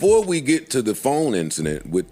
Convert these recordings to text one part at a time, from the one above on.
before we get to the phone incident with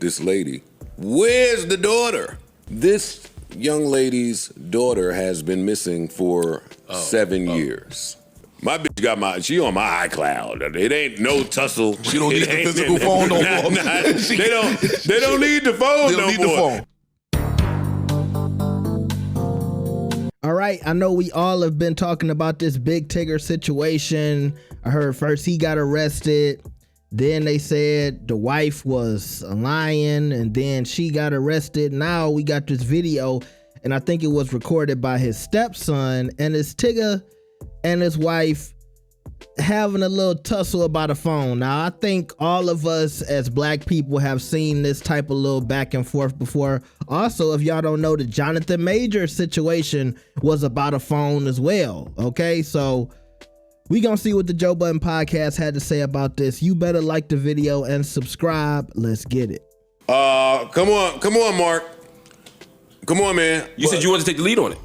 this lady, where's the daughter? This young lady's daughter has been missing for 7 years. My bitch she on my iCloud. It ain't no tussle. She don't need the physical phone no more. They don't need the phone no more. All right, I know we all have been talking about this Big Tigger situation. I heard first he got arrested, then they said the wife was lying, and then she got arrested. Now we got this video, and I think it was recorded by his stepson, and it's Tigger and his wife having a little tussle about a phone. Now, I think all of us as black people have seen this type of little back and forth before. Also, if y'all don't know, the Jonathan Major situation was about a phone as well. Okay, so we gonna see what the Joe Budden Podcast had to say about this. You better like the video and subscribe. Let's get it. Come on, Mark. Come on, man. You said you wanted to take the lead on it.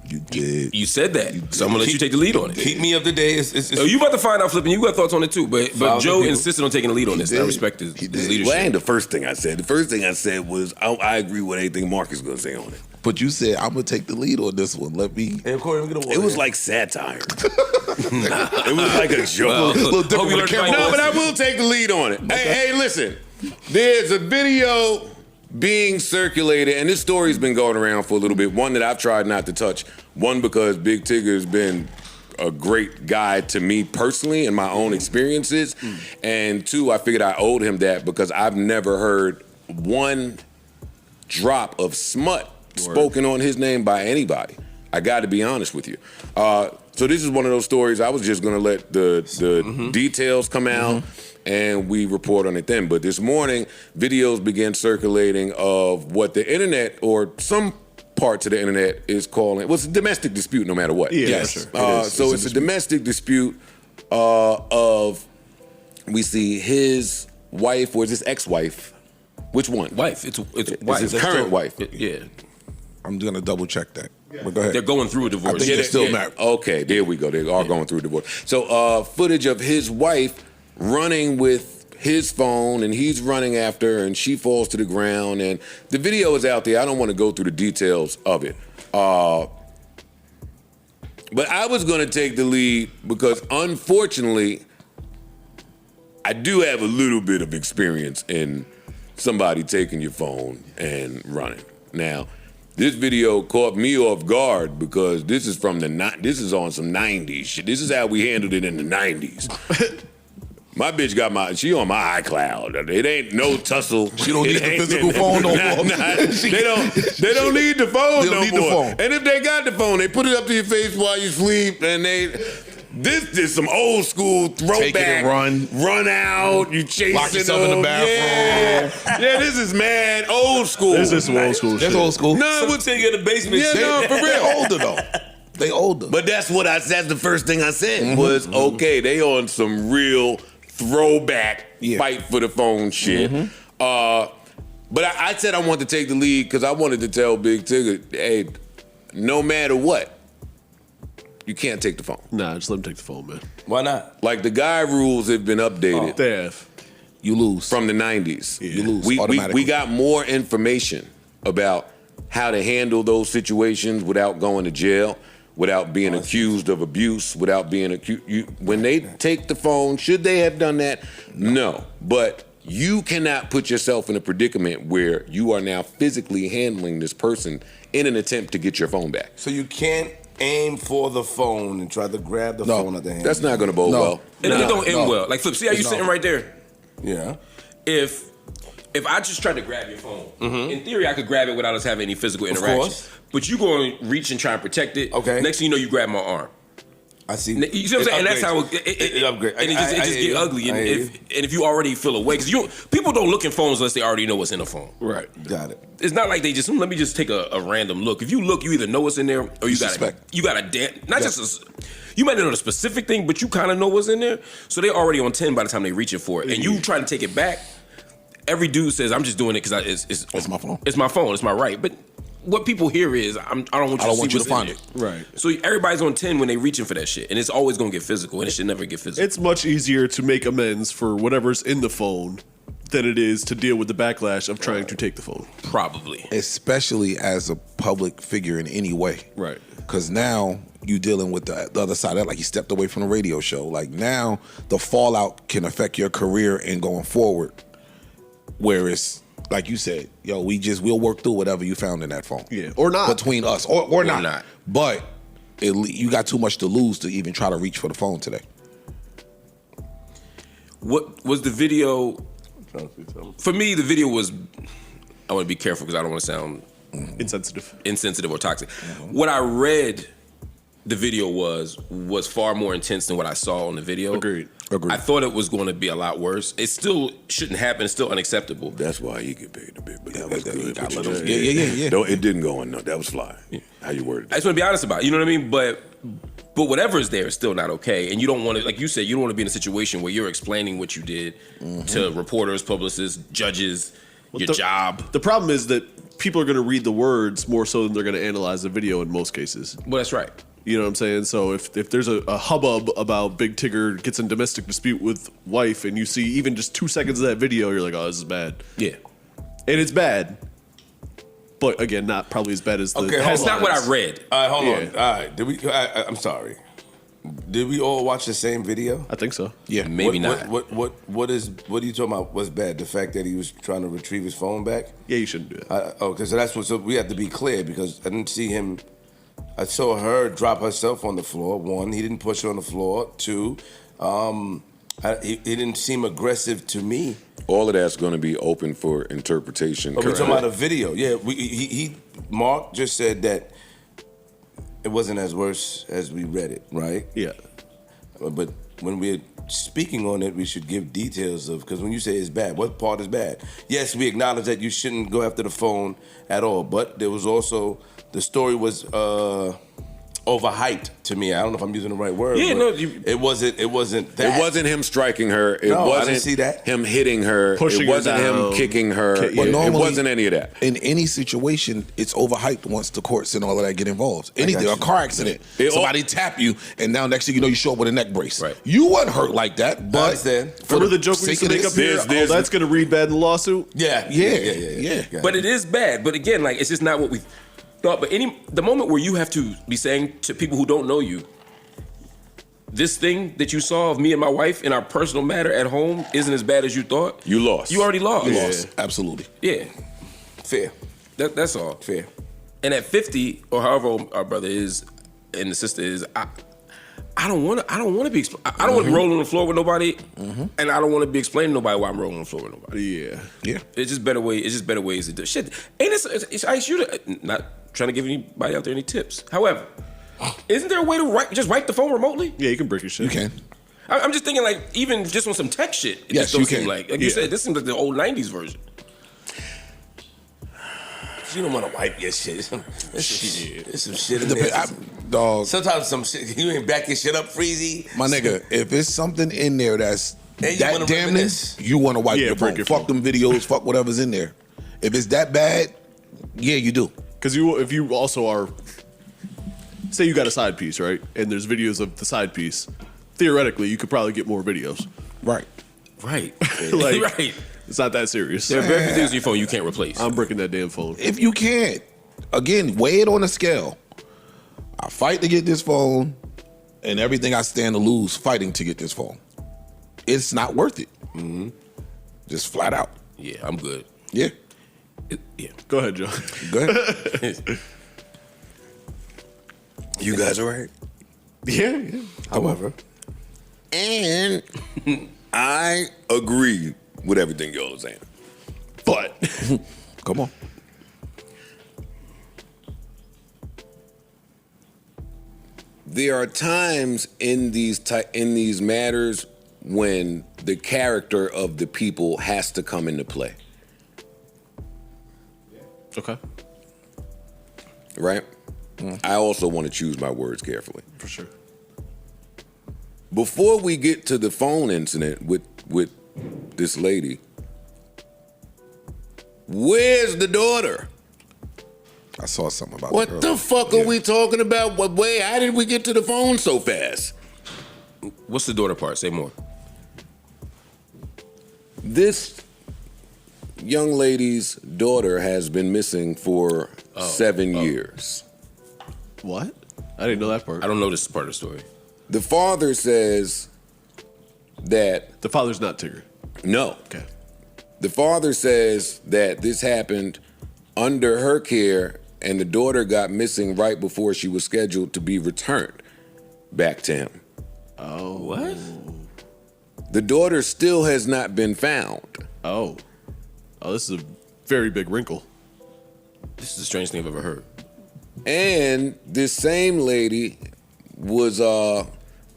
You did. You said that, so I'm gonna let you take the lead on it. Keep me up to date. You about to find out, Flipping. You got thoughts on it too, but Joe insisted on taking the lead on this. I respect his leadership. Well, that ain't the first thing I said. The first thing I said was I agree with anything Mark is gonna say on it. But you said I'm gonna take the lead on this one. Let me. Hey, Corey, it was like satire. It was like a joke. Well, a little different with the camera. No, but I will take the lead on it. Okay. Hey, listen. There's a video being circulated, and this story's been going around for a little bit. One that I've tried not to touch. One, because Big Tigger's been a great guy to me personally in my own experiences. And two, I figured I owed him that because I've never heard one drop of smut spoken on his name by anybody. I got to be honest with you. So this is one of those stories I was just going to let the details come out and we report on it then. But this morning, videos began circulating of what the internet or some parts of the internet is calling, well, it's a domestic dispute no matter what. Yeah, yes. Sure. So it's a domestic dispute of, we see his wife or is his ex-wife. Which one? Wife. It's wife. It's his current wife. Yeah. I'm going to double check that. But go ahead. They're going through a divorce. I think they're still married. Okay, there we go. They are going through a divorce. So footage of his wife running with his phone, and he's running after her, and she falls to the ground. And the video is out there. I don't want to go through the details of it. But I was going to take the lead because, unfortunately, I do have a little bit of experience in somebody taking your phone and running. Now, this video caught me off guard because this is from this is on some 90s shit. This is how we handled it in the 90s. My bitch she on my iCloud. It ain't no tussle. She don't need the physical phone no more. They don't need the phone no more. The phone. And if they got the phone, they put it up to your face while you sleep, and this is some old school throwback. Take it and run out. You chasing lock yourself in the bathroom. Yeah, this is mad old school. This is some old school shit. That's old school. No, Some thing in the basement. Yeah, no, for real. They older though. They older. But that's the first thing I said was, okay, they on some real throwback fight for the phone shit. But I said I wanted to take the lead because I wanted to tell Big Tigger, hey, no matter what, you can't take the phone. Nah, just let him take the phone, man. Why not? Like the guy rules have been updated. Dev. You lose. From the 90s. You lose We got more information about how to handle those situations without going to jail, without being accused of abuse, without being accused. When they take the phone, should they have done that? No. But you cannot put yourself in a predicament where you are now physically handling this person in an attempt to get your phone back. So you can't aim for the phone and try to grab the phone at the hand. That's not going to bode well. It don't end well. Like, Flip, see how you sitting right there? Yeah. If I just tried to grab your phone, in theory, I could grab it without us having any physical interaction. Of course. But you go and reach and try and protect it. Okay. Next thing you know, you grab my arm. I see. You see what I'm saying? And that's how it upgrades. And it just get ugly. And if you already feel away, because people don't look in phones unless they already know what's in a phone. Right. Got it. It's not like they just let me just take a random look. If you look, you either know what's in there or you got you might not know the specific thing, but you kind of know what's in there. So they're already on 10 by the time they reaching for it, and you try to take it back. Every dude says, "I'm just doing it because it's my phone. It's my phone. It's my right." But what people hear is, I don't want you to find it. Right. So everybody's on 10 when they reaching for that shit, and it's always gonna get physical, and it should never get physical. It's much easier to make amends for whatever's in the phone than it is to deal with the backlash of trying to take the phone. Probably. Especially as a public figure in any way. Right. Because now you dealing with the other side of that, like he stepped away from the radio show. Like now the fallout can affect your career and going forward. Whereas, like you said, yo, we'll work through whatever you found in that phone. Yeah, or not. Between us, or not. But you got too much to lose to even try to reach for the phone today. What was the video? For me, the video was, I want to be careful because I don't want to sound insensitive or toxic. Mm-hmm. What I read the video was far more intense than what I saw on the video. Agreed. I thought it was going to be a lot worse. It still shouldn't happen. It's still unacceptable. That's why you get paid the big. But that was good. Yeah. No, it didn't go on. No, that was fly. Yeah. How you worded it. I just want to be honest about it. You know what I mean? But whatever is there is still not okay. And you don't want to, like you said, you don't want to be in a situation where you're explaining what you did to reporters, publicists, judges, job. The problem is that people are going to read the words more so than they're going to analyze the video in most cases. Well, that's right. You know what I'm saying? So if there's a hubbub about Big Tigger gets in domestic dispute with wife and you see even just 2 seconds of that video, you're like, oh, this is bad. Yeah. And it's bad. But again, not probably as bad as the That's not what I read. All right, hold on. All right, I'm sorry. Did we all watch the same video? I think so. Yeah. Maybe not. What are you talking about? What's bad? The fact that he was trying to retrieve his phone back? Yeah, you shouldn't do that. Okay, so we have to be clear because I didn't see him. I saw her drop herself on the floor. One, he didn't push her on the floor. Two, he didn't seem aggressive to me. All of that's going to be open for interpretation. But we're talking about a video. Yeah, Mark just said that it wasn't as worse as we read it, right? Yeah. But when we're speaking on it, we should give details of, because when you say it's bad, what part is bad? Yes, we acknowledge that you shouldn't go after the phone at all, but there was also, the story was overhyped to me. I don't know if I'm using the right word. Yeah, no, it wasn't that. It wasn't him striking her. It No, I wasn't didn't see that. him hitting her. Pushing it her wasn't down. him kicking her. But It normally, wasn't any of that. In any situation, it's overhyped once the courts and all of that get involved. Anything, a car accident, somebody tap you, and now next thing you know, you show up with a neck brace. Right. You wasn't hurt like that, but remember the joke we used to make up here? That's going to read bad in the lawsuit? Yeah. But it is bad. But again, like, it's just not what we thought. But the moment where you have to be saying to people who don't know you, this thing that you saw of me and my wife in our personal matter at home isn't as bad as you thought. You lost. You already lost. You lost. Absolutely. Yeah. Fair. That's all. Fair. And at 50 or however old our brother is and the sister is, I don't want to be. I don't want to be rolling on the floor with nobody, and I don't want to be explaining to nobody why I'm rolling on the floor with nobody. Yeah. It's just better ways to do shit. Ain't it's I should not trying to give anybody out there any tips. However, isn't there a way to write the phone remotely? Yeah, you can break your shit. You can. I'm just thinking, like, even just on some tech shit. It Yes, just don't you seem can. like you said, this seems like the old 90s version. You don't want to wipe your shit. There's some shit in there. Dog. Sometimes some shit, you ain't back your shit up, Freezy. My nigga, if it's something in there that's And you that wanna damning, reminisce. you want to wipe Yeah, your break phone. your Fuck phone. them videos, fuck whatever's in there. If it's that bad, yeah, you do. Because if you also are, say you got a side piece, right? And there's videos of the side piece. Theoretically, you could probably get more videos. Right. Right. Like, right. It's not that serious. There are very few things on your phone you can't replace. I'm breaking that damn phone. If you can't, again, weigh it on a scale. I fight to get this phone, and everything I stand to lose fighting to get this phone. It's not worth it. Just flat out. Yeah, I'm good. Yeah. Yeah. Go ahead, Joe. Go ahead. You guys all right? Yeah. However, And I agree with everything y'all are saying. But Come on. There are times in these matters when the character of the people has to come into play, okay, right? I also want to choose my words carefully. for sure. Before we get to the phone incident with this lady, where's the daughter? I saw something about What that the earlier. fuck are we talking about? What way? How did we get to the phone so fast? What's the daughter part? Say more. This young lady's daughter has been missing for 7 years. What? I didn't know that part. I don't know this part of the story. The father says that The father's not Tigger. no. Okay. The father says that this happened under her care and the daughter got missing right before she was scheduled to be returned back to him. Oh. What? The daughter still has not been found. Oh. Oh, this is a very big wrinkle. This is the strangest thing I've ever heard. And this same lady was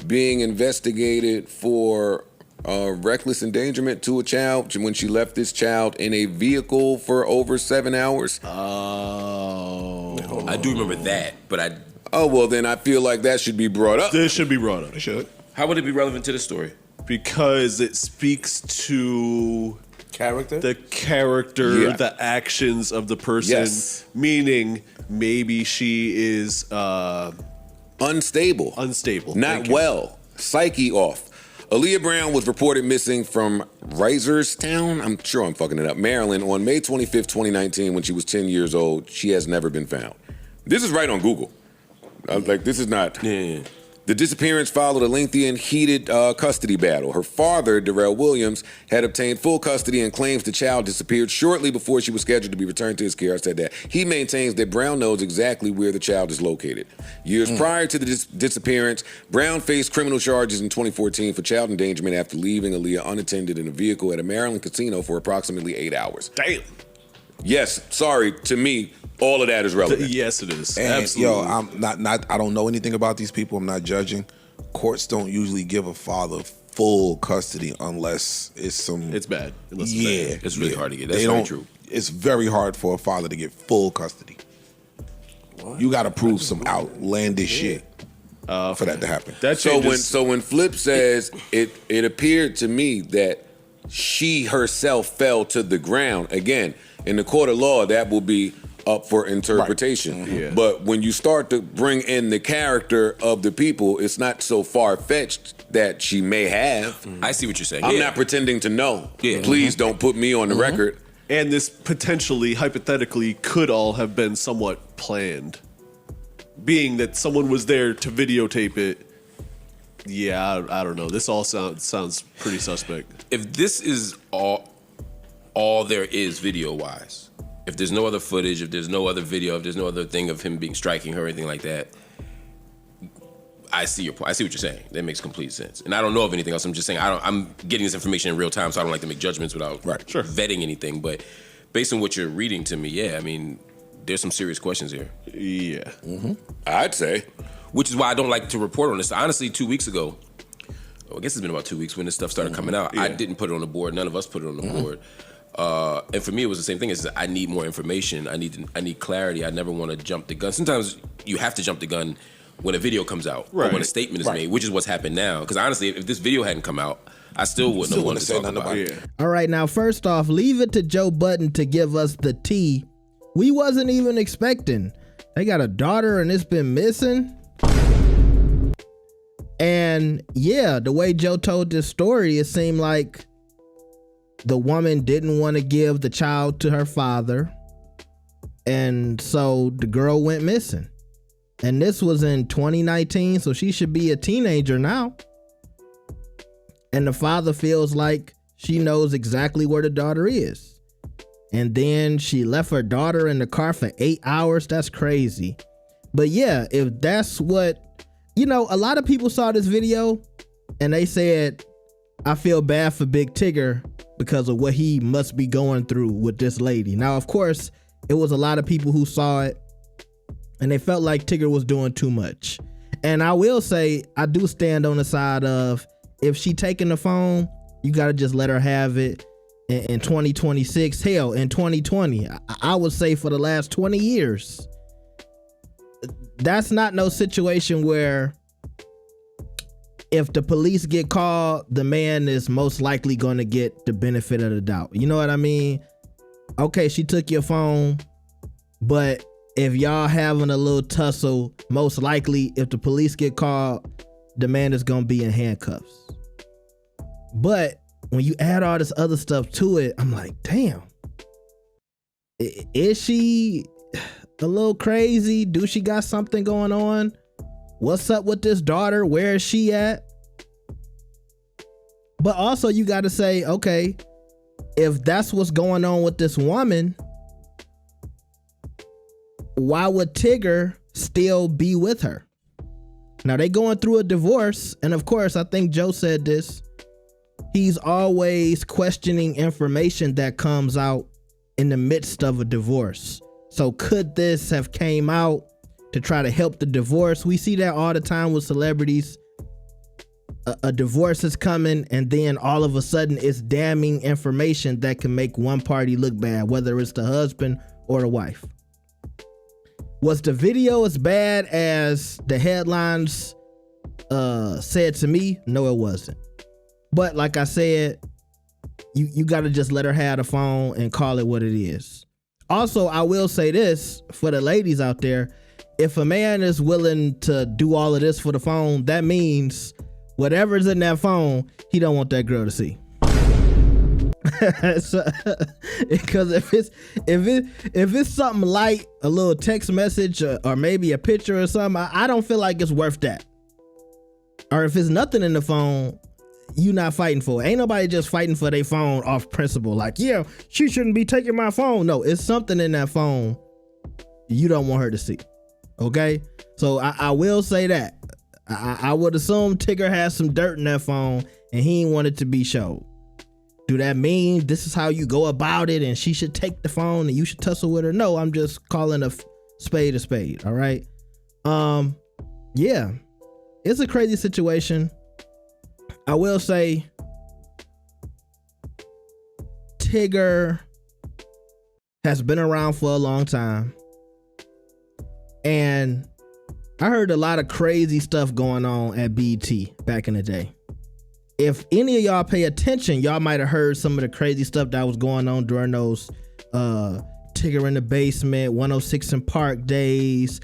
being investigated for reckless endangerment to a child when she left this child in a vehicle for over 7 hours. Oh. I do remember that, but Oh, well, then I feel like that should be brought up. This should be brought up. It should. how would it be relevant to the story? Because it speaks to Character? the character, Yeah. the actions of the person. Yes. Meaning, maybe she is Unstable. unstable. Not Thank you. well. Psyche off. Aaliyah Brown was reported missing from Reisterstown, I'm sure I'm fucking it up, Maryland, on May 25th, 2019, when she was 10 years old. She has never been found. This is right on Google. I was like, this is not. Yeah. The disappearance followed a lengthy and heated custody battle. Her father, Darrell Williams, had obtained full custody and claims the child disappeared shortly before she was scheduled to be returned to his care. I said that. He maintains that Brown knows exactly where the child is located. Years prior to the disappearance, Brown faced criminal charges in 2014 for child endangerment after leaving Aaliyah unattended in a vehicle at a Maryland casino for approximately 8 hours. Damn. Yes, sorry, to me, all of that is relevant. Yes, it is. And Absolutely. yo, I'm not. I don't know anything about these people. I'm not judging. Courts don't usually give a father full custody unless it's some. It's bad. Unless it's Yeah, bad. It's really hard to get. That's They very don't- true. It's very hard for a father to get full custody. You got to prove some outlandish shit for that to happen. That So changes. when Flip says it appeared to me that she herself fell to the ground, again, in the court of law, that will be up for interpretation. Yeah. But when you start to bring in the character of the people, it's not so far-fetched that she may have. I see what you're saying. I'm Yeah. not pretending to know. Yeah. Please don't put me on the record. And this potentially, hypothetically, could all have been somewhat planned. Being that someone was there to videotape it. Yeah, I don't know. This all sounds pretty suspect. If this is all there is video wise, if there's no other footage, if there's no other video, if there's no other thing of him being striking her or anything like that, I see your point. I see what you're saying. That makes complete sense. And I don't know of anything else. I'm just saying I'm getting this information in real time, so I don't like to make judgments without vetting anything. But based on what you're reading to me, yeah, I mean, there's some serious questions here. Yeah. I'd say. Which is why I don't like to report on this. Honestly, 2 weeks ago, I guess it's been about 2 weeks when this stuff started coming out. I didn't put it on the board. None of us put it on the board. And for me, it was the same thing. Is I need more information. I need clarity. I never want to jump the gun. Sometimes you have to jump the gun when a video comes out or when a statement is made, which is what's happened now. Because honestly, if this video hadn't come out, I still wouldn't have wanted to talk about it. All right, now first off, leave it to Joe Budden to give us the tea. We wasn't even expecting. They got a daughter and it's been missing. And yeah, the way Joe told this story, it seemed like the woman didn't want to give the child to her father. And so the girl went missing. And this was in 2019, so she should be a teenager now. And the father feels like she knows exactly where the daughter is. And then she left her daughter in the car for 8 hours. That's crazy. But yeah, if that's what, a lot of people saw this video and they said, I feel bad for Big Tigger because of what he must be going through with this lady. Now, of course, it was a lot of people who saw it and they felt like Tigger was doing too much. And I will say, I do stand on the side of, if she taking the phone, you got to just let her have it in 2026. Hell, in 2020, I would say for the last 20 years. That's not no situation where if the police get called, the man is most likely going to get the benefit of the doubt. You know what I mean? Okay, she took your phone, but if y'all having a little tussle, most likely if the police get called, the man is gonna be in handcuffs. But when you add all this other stuff to it, I'm like, damn, is she a little crazy? Do she got something going on? What's up with this daughter? Where is she at? But also you got to say, okay, if that's what's going on with this woman, why would Tigger still be with her? Now they going through a divorce, and of course, I think Joe said this, he's always questioning information that comes out in the midst of a divorce. So could this have came out to try to help the divorce? We see that all the time with celebrities. A divorce is coming, and then all of a sudden it's damning information that can make one party look bad, whether it's the husband or the wife. Was the video as bad as the headlines said to me? No, it wasn't. But like I said, you got to just let her have the phone and call it what it is. Also, I will say this for the ladies out there. If a man is willing to do all of this for the phone, that means whatever's in that phone, he don't want that girl to see. Because if it's something light, a little text message or maybe a picture or something, I don't feel like it's worth that. Or if it's nothing in the phone, you not fighting for it. Ain't nobody just fighting for their phone off principle. Like, yeah, she shouldn't be taking my phone. No, it's something in that phone you don't want her to see. Okay, so I will say that. I would assume Tigger has some dirt in that phone and he ain't want it to be showed. Do that mean this is how you go about it and she should take the phone and you should tussle with her? No, I'm just calling a spade. All right. Yeah, it's a crazy situation. I will say Tigger has been around for a long time, and I heard a lot of crazy stuff going on at BT back in the day. If any of y'all pay attention, y'all might have heard some of the crazy stuff that was going on during those Tigger in the Basement, 106 in Park days,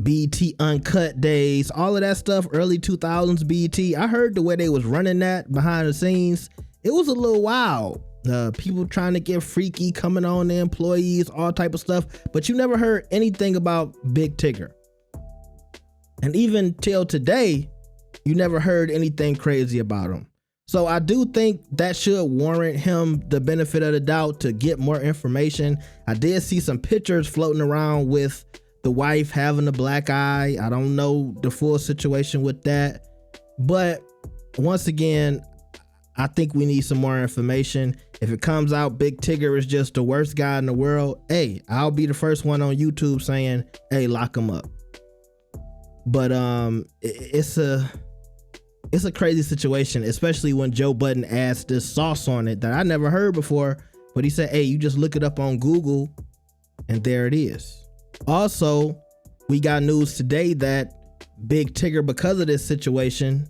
BT Uncut days, all of that stuff, early 2000s BT. I heard the way they was running that behind the scenes. It was a little wild. People trying to get freaky, coming on the employees, all type of stuff. But you never heard anything about Big Tigger. And even till today, you never heard anything crazy about him. So I do think that should warrant him the benefit of the doubt to get more information. I did see some pictures floating around with the wife having a black eye. I don't know the full situation with that. But once again, I think we need some more information. If it comes out Big Tigger is just the worst guy in the world, hey, I'll be the first one on YouTube saying, hey, lock him up. But it's a crazy situation, especially when Joe Budden adds this sauce on it that I never heard before. But he said, hey, you just look it up on Google and there it is. Also, we got news today that Big Tigger, because of this situation,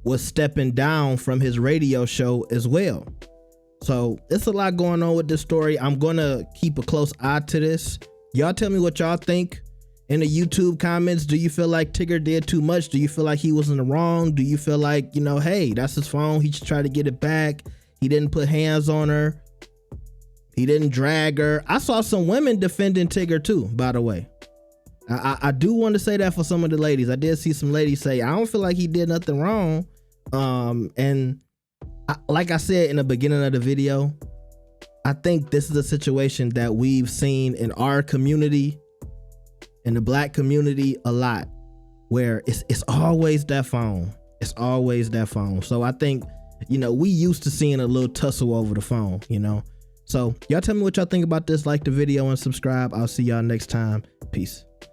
was stepping down from his radio show as well. So it's a lot going on with this story. I'm going to keep a close eye to this. Y'all tell me what y'all think in the YouTube comments. Do you feel like Tigger did too much? Do you feel like he was in the wrong? Do you feel like, hey, that's his phone, he should try to get it back? He didn't put hands on her. He didn't drag her. I saw some women defending Tigger too, by the way. I do want to say that for some of the ladies. I did see some ladies say, I don't feel like he did nothing wrong. Like I said in the beginning of the video, I think this is a situation that we've seen in our community, in the black community, a lot, where it's always that phone. It's always that phone. So I think, we used to seeing a little tussle over the phone, So y'all tell me what y'all think about this. Like the video and subscribe. I'll see y'all next time. Peace.